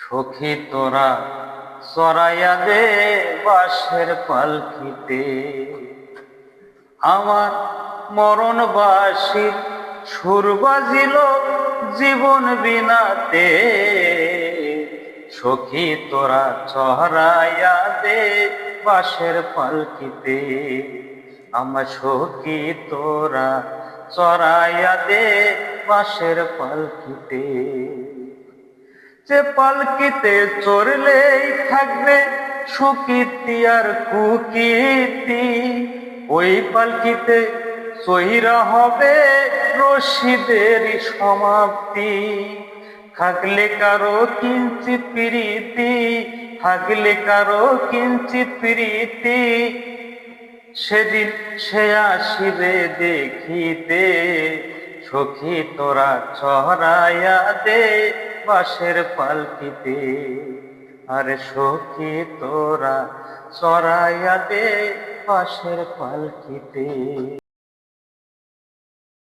সখী তোরা চড়াইয়া দে বাঁশের পালকিতে, আমার মরণ বাসি সুর বাজিল জীবন বিনাতে। সখী তোরা চড়াইয়া দে বাঁশের পালকিতে, আমার সখী তোরা চড়াইয়া দে বাঁশের পালকিতে। যে পালকিতে চড়লেই থাকবে সুকীর্তি আর কুকীর্তি, ওই পালকিতে চইরা হবে রশিদের সমাপ্তি। থাকলে কারো কিঞ্চিত প্রীতি, থাকলে কারো কিঞ্চিত প্রীতি, সেদিন সে আসিবে দেখিতে। সখী তোরা চড়াইয়া দে বাঁশের পালকিতে, আরে সখী তোরা চড়াইয়া দে বাঁশের পালকিতে।